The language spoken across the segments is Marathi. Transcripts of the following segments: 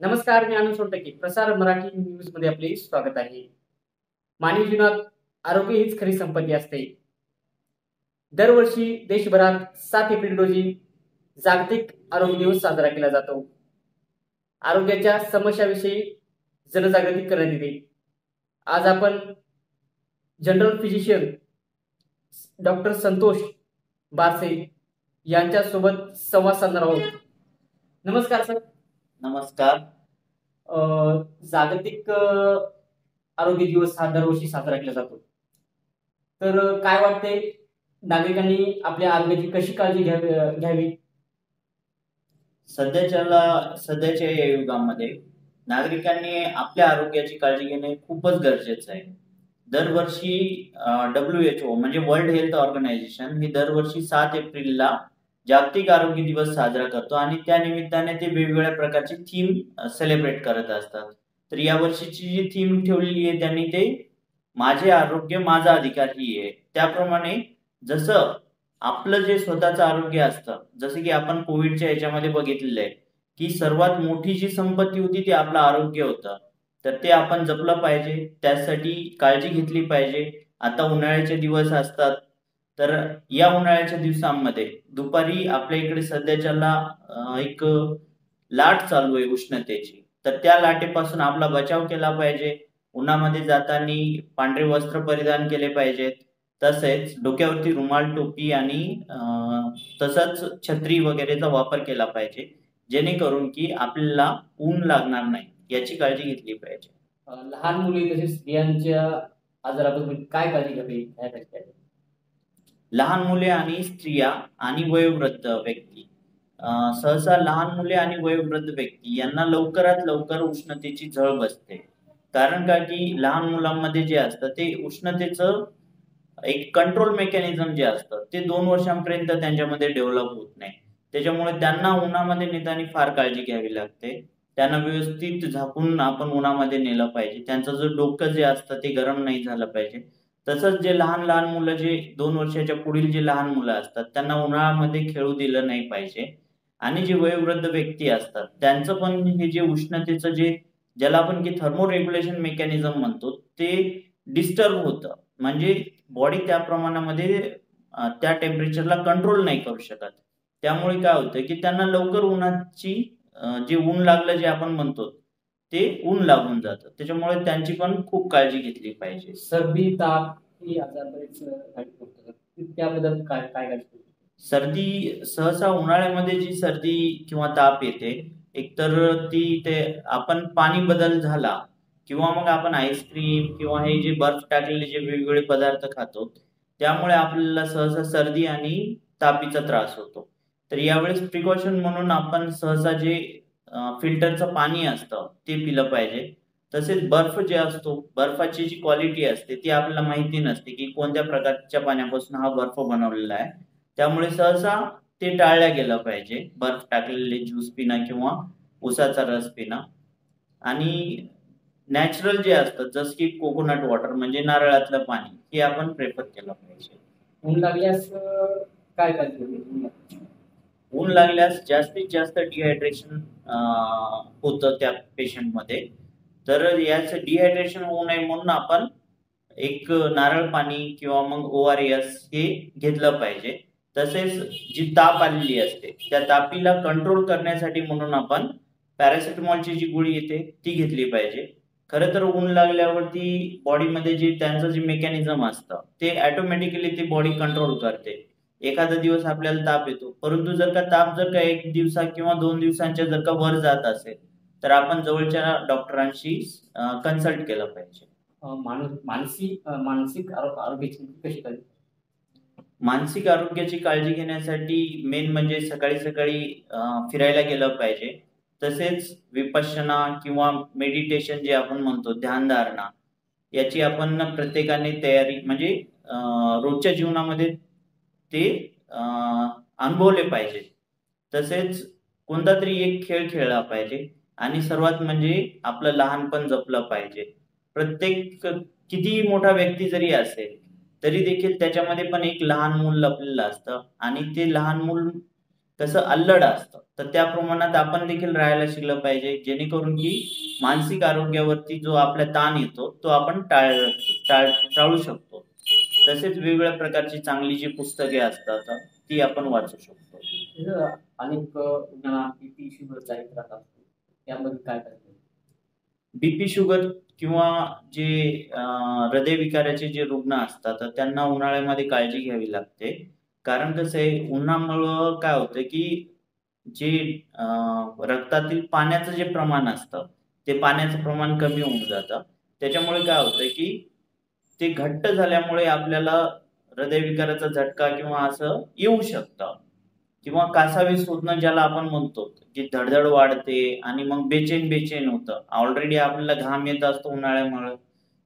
नमस्कार, मी आनंद सोनटके. प्रसार मराठी न्यूज मध्ये आपले स्वागत आहे. मानवी जीवनात आरोग्य हीच खरी संपत्ती असते. दरवर्षी देशभरात 7 एप्रिल रोजी जागतिक आरोग्य दिवस साजरा केला जातो. आरोग्याच्या समस्याविषयी जनजागृती करण्यात येते. आज आपण जनरल फिजिशियन डॉक्टर संतोष बारसे यांच्यासोबत संवाद साधणार आहोत. नमस्कार सर. नमस्कार. जागतिक आरोग्य दिवस हा दरवर्षी साजरा केला जातो. तर काय वाटते, नागरिकांनी आपल्या आरोग्याची कशी काळजी घ्यावी? सध्याच्या या युगामध्ये नागरिकांनी आपल्या आरोग्याची काळजी घेणे खूपच गरजेचं आहे. दरवर्षी WHO म्हणजे वर्ल्ड हेल्थ ऑर्गनायझेशन ही दरवर्षी 7 एप्रिलला जागतिक आरोग्य दिवस साजरा करतो आणि त्या निमित्ताने ते वेगवेगळ्या प्रकारची थीम सेलिब्रेट करत असतात. तर या वर्षीची जी थीम ठेवलेली आहे त्यांनी ते माझे आरोग्य माझा अधिकार ही आहे. त्याप्रमाणे जसं आपलं जे स्वतःचं आरोग्य असतं, जसं की आपण कोविडच्या याच्यामध्ये बघितलेलं आहे की सर्वात मोठी जी संपत्ती होती ती आपलं आरोग्य होतं. तर ते आपण जपलं पाहिजे, त्यासाठी काळजी घेतली पाहिजे. आता उन्हाळ्याचे दिवस असतात, तर या उन्हाळ्याच्या दिवसांमध्ये दुपारी आपल्या इकडे सध्याच्याला एक लाट चालू आहे उष्णतेची. तर त्या लाटेपासून आपला बचाव केला पाहिजे. उन्हामध्ये जाताना पांढरे वस्त्र परिधान केले पाहिजेत. तसेच डोक्यावरती रुमाल, टोपी आणि तसंच छत्री वगैरेचा वापर केला पाहिजे, जेणेकरून की आपल्याला ऊन लागणार नाही याची काळजी घेतली पाहिजे. लहान मुली तसेच स्त्रियांच्या आजाराबद्दल काय काळजी घ्यावी यापेक्षा? लहान मुले आणि स्त्रिया आणि वयोवृद्ध व्यक्ती, सहसा लहान मुले आणि वयोवृद्ध व्यक्ती यांना लवकरात लवकर उष्णतेची झळ बसते. कारण का की लहान मुलांमध्ये जे असतं ते उष्णतेचं एक कंट्रोल मेकॅनिझम जे असतं ते 2 वर्षांपर्यंत त्यांच्यामध्ये डेव्हलप होत नाही. त्याच्यामुळे त्यांना उन्हामध्ये नेताना फार काळजी घ्यावी लागते. त्यांना व्यवस्थित झाकून आपण उन्हामध्ये नेलं पाहिजे. त्यांचं जो डोकं जे असतं ते गरम नाही झालं पाहिजे. तसंच जे लहान लहान मुलं, जे 2 वर्षाच्या पुढील जे लहान मुलं असतात त्यांना उन्हाळ्यामध्ये खेळू दिलं नाही पाहिजे. आणि जे वयोवृद्ध व्यक्ती असतात त्यांचं पण हे जे उष्णतेचं जे ज्याला आपण की थर्मो रेग्युलेशन मेकॅनिझम म्हणतो ते डिस्टर्ब होतं. म्हणजे बॉडी त्या प्रमाणामध्ये त्या टेम्परेचरला कंट्रोल नाही करू शकत. त्यामुळे काय होतं की त्यांना लवकर उन्हाची जे ऊन लागलं जे आपण म्हणतो ते ऊन लागून जातं. त्याच्यामुळे त्यांची पण खूप काळजी घेतली पाहिजे. सर्दी, ताप ही आजार बरेच घातक होतात. त्याबद्दल काय काय काळजी? सर्दी सहसा उन्हाळ्यामध्ये जी सर्दी किंवा ताप येते, एकतर ते आपण पाणी बदल झाला किंवा मग आपण आईस्क्रीम किंवा हे जे बर्फ टाकलेले जे वेगवेगळे पदार्थ खातो, त्यामुळे आपल्याला सहसा सर्दी आणि तापीचा त्रास होतो. तर यावेळेस प्रिकॉशन म्हणून आपण सहसा जे फिल्टरचं पाणी असतं ते पिलं पाहिजे. तसेच बर्फ जे असतो, बर्फाची जी क्वालिटी असते ती आपल्याला माहिती नसते की कोणत्या प्रकारच्या पाण्यापासून हा बर्फ बनवलेला आहे. त्यामुळे सहसा ते टाळलं गेलं पाहिजे. बर्फ टाकलेले ज्यूस पिणं किंवा उसाचा रस पिणं. आणि नॅचरल जे असतं जसं की कोकोनट वॉटर म्हणजे नारळातलं पाणी हे आपण प्रेफर केलं पाहिजे. ऊन लागल्यास काय काळजी घ्यावी? ऊन लागल्यास जास्तीत जास्त डिहायड्रेशन होतं त्या पेशंटमध्ये. तर याचं डिहायड्रेशन होऊ नये म्हणून आपण एक नारळ पाणी किंवा मग ORS हे घेतलं पाहिजे. तसेच जी ताप आलेली असते त्या तापीला कंट्रोल करण्यासाठी म्हणून आपण पॅरासिटामॉलची जी गोळी येते ती घेतली पाहिजे. खरं तर ऊन लागल्यावरती बॉडीमध्ये जे त्यांचं जे मेकॅनिझम असतं ते ऑटोमॅटिकली ती बॉडी कंट्रोल करते. एखादा दिवस आपल्याला ताप येतो, परंतु ताप जर का 1 दिवसा किंवा 2 दिवसांच्या जर का वर जात असेल तर आपण जवळच्या डॉक्टरांशी कन्सल्ट केलं पाहिजे. मानसिक आरोग्याची कशी काळजी? मानसिक आरोग्याची काळजी घेण्यासाठी मेन म्हणजे सकाळी सकाळी फिरायला गेलं पाहिजे. तसेच विपश्यना किंवा मेडिटेशन जे आपण म्हणतो, ध्यानधारणा, याची आपण प्रत्येकाने तयारी म्हणजे रोजच्या जीवनामध्ये ते अनुभवले पाहिजे. तसेच कोणता तरी एक खेळ खेळला पाहिजे आणि सर्वात म्हणजे आपलं लहानपण जपलं पाहिजे. प्रत्येक कितीही मोठा व्यक्ती जरी असेल तरी देखील त्याच्यामध्ये पण एक लहान मूल लपलेलं असतं आणि ते लहान मूल तसं अल्लड असतं, तर त्या प्रमाणात आपण देखील राहायला शिकलं पाहिजे, जेणेकरून की मानसिक आरोग्यावरती जो आपला ताण येतो तो आपण टाळू शकतो. तसेच वेगवेगळ्या प्रकारची चांगली जी पुस्तके असतात ती आपण वाचू शकतो. अनेक रुग्णांना बीपी शुगरचा त्रास असतो, त्यामध्ये काय करायचं? बीपी शुगर किंवा जे हृदयविकाराचे जे रुग्ण असतात तर त्यांना उन्हाळ्यामध्ये काळजी घ्यावी लागते. कारण कसं आहे, उन्हामुळं काय होतं की जे रक्तातील पाण्याचं जे प्रमाण असतं ते पाण्याचं प्रमाण कमी होऊन जातं. त्याच्यामुळे काय होतं की ते घट्ट झाल्यामुळे आपल्याला हृदयविकाराचा झटका किंवा असं येऊ शकतं, किंवा कासावीस शोधणं ज्याला आपण म्हणतो, की धडधड वाढते आणि मग बेचैन बेचैन होतं. ऑलरेडी आपल्याला घाम येत असतो उन्हाळ्यामुळे,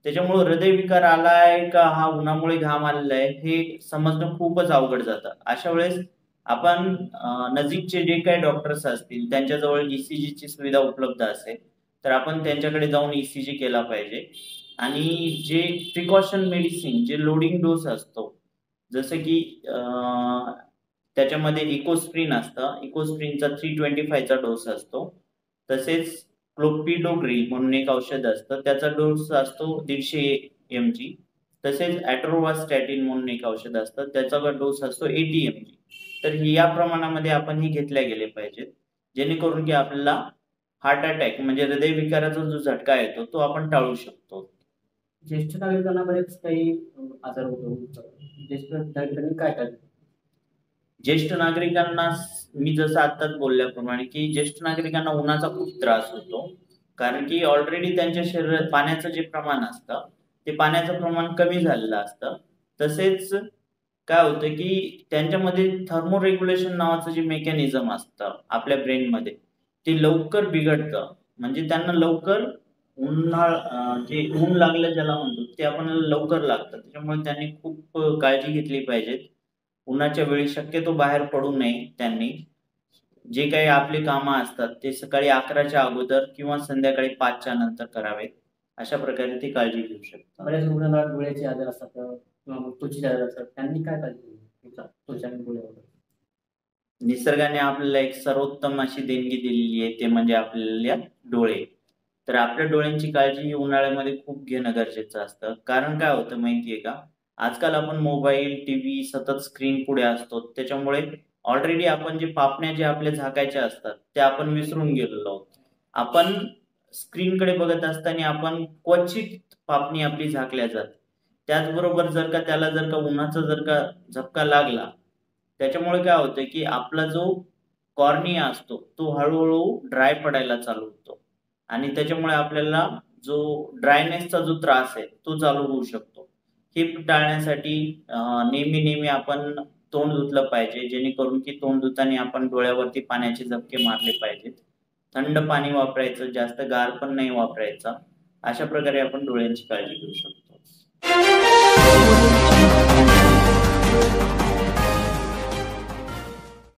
त्याच्यामुळे हृदयविकार आलाय का हा उन्हामुळे घाम आलेला आहे हे समजणं खूपच अवघड जातं. अशा वेळेस आपण नजीकचे जे काही डॉक्टर्स असतील त्यांच्याजवळ ECG ची सुविधा उपलब्ध असेल तर आपण त्यांच्याकडे जाऊन ECG केला पाहिजे. आणि जे प्रिकॉशन मेडिसिन, जे लोडिंग डोस असतो, जसं की त्याच्यामध्ये इकोस्प्रिन असतं. इकोस्प्रिनचा 325 चा डोस असतो. तसेच क्लोपिडोग्रिल म्हणून एक औषध असतं, त्याचा डोस असतो 150 mg. तसेच ॲट्रोवास्टॅटिन म्हणून एक औषध असतं, त्याचा डोस असतो 80 mg. तर या प्रमाणामध्ये आपण हे घेतल्या गेले पाहिजेत, जेणेकरून की आपल्याला हार्ट अटॅक म्हणजे हृदयविकाराचा जो झटका येतो तो आपण टाळू शकतो. ज्येष्ठ नागरिकांना बरेच काही आजार होतो, ज्येष्ठ नागरिकांनी काय करायचं? ज्येष्ठ नागरिकांना मी जसं आत्ताच बोलल्याप्रमाणे की ज्येष्ठ नागरिकांना उन्हाचा खूप त्रास होतो, कारण की ऑलरेडी त्यांच्या शरीरात पाण्याचं जे प्रमाण असतं ते पाण्याचं प्रमाण कमी झालेलं असतं. तसेच काय होतं की त्यांच्यामध्ये थर्मोरेग्युलेशन नावाचं जे मेकॅनिझम असतं आपल्या ब्रेनमध्ये ते लवकर बिघडतं. म्हणजे त्यांना लवकर जे ऊन लागलं ज्याला म्हणतो ते आपल्याला लवकर लागतं. त्याच्यामुळे त्यांनी खूप काळजी घेतली पाहिजे. उन्हाच्या वेळी शक्यतो बाहेर पडू नये त्यांनी. जे काही आपली कामं असतात ते सकाळी 11च्या अगोदर किंवा संध्याकाळी 5च्या नंतर करावेत. अशा प्रकारे ती काळजी घेऊ शकतात. बऱ्याच रुग्णांना डोळ्याचे आजार असतात किंवा त्वचेचे आजार असतात, त्यांनी काय काळजी घ्यावी त्वचा आणि डोळ्यावर? निसर्गाने आपल्याला एक सर्वोत्तम अशी देणगी दिलेली आहे, ते म्हणजे आपल्याला डोळे. तर आपल्या डोळ्यांची काळजी उन्हाळ्यामध्ये खूप घेणं गरजेचं असतं. कारण काय होतं माहितीये का, आजकाल आपण मोबाईल, टीव्ही सतत स्क्रीन पुढे असतो. त्याच्यामुळे ऑलरेडी आपण जे पापण्या जे आपल्या झाकायच्या असतात त्या आपण विसरून गेलेलो आहोत. आपण स्क्रीनकडे बघत असताना आपण क्वचित पापणी आपली झाकल्या जाते. त्याचबरोबर जर का उन्हाचा झटका लागला, त्याच्यामुळे काय होतं की आपला जो कॉर्निया असतो तो हळूहळू ड्राय पडायला चालू होतो आणि त्याच्यामुळे आपल्याला जो ड्रायनेसचा जो त्रास आहे तो चालू होऊ शकतो. हे टाळण्यासाठी नेहमी आपण तोंड धुतलं पाहिजे, जेणेकरून की तोंड धुताना आपण डोळ्यावरती पाण्याचे झपके मारले पाहिजेत. थंड पाणी वापरायचं, जास्त गार पण नाही वापरायचा. अशा प्रकारे आपण डोळ्यांची काळजी घेऊ शकतो.